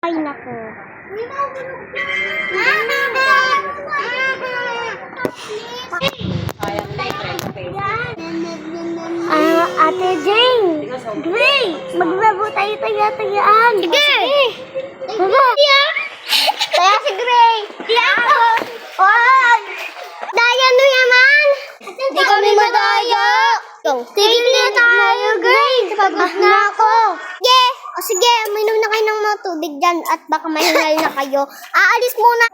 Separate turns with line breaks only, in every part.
Ay, naku. Ate Jane. Gray, maglaro tayo taya-tayaan. Sige. Baba. Kaya si Gray. Ako. Oy. Daya no yaman. Hindi kami madaya. Tigil na tayo, Gray. Pagod na ako. Yeah. O sige, uminom na kayo ng mga tubig dyan at baka mahingal na kayo. Aalis muna.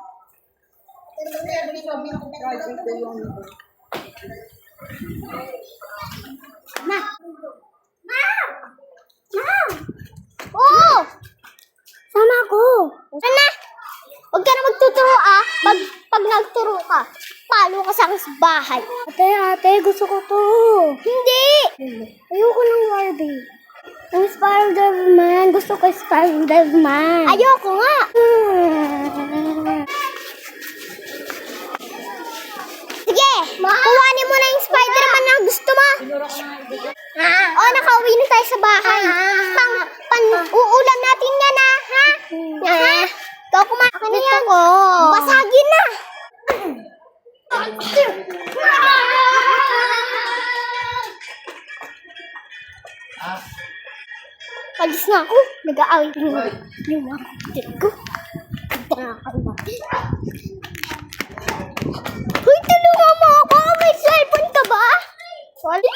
Ma! Ma! Ma! Oo! Sama ako. Sana! Huwag ka na magtuturo Pag nagturo ka, palo ka sa bahay. Ate, gusto ko to. Hindi! Ayoko ng Barbie. Ang Spider-Man. Gusto ko Spider-Man. Ayoko nga. Sige, kuhanin mo na yung Spider-Man na gusto mo. Nakauwi na tayo sa bahay. Uulam natin yan, ha? Ikaw kumain na yan. Basagin na. Alis na ako. Nag-aaway yung mga kapatid ko. Uy, tulungan mo ako. May cellphone ka ba? Sorry.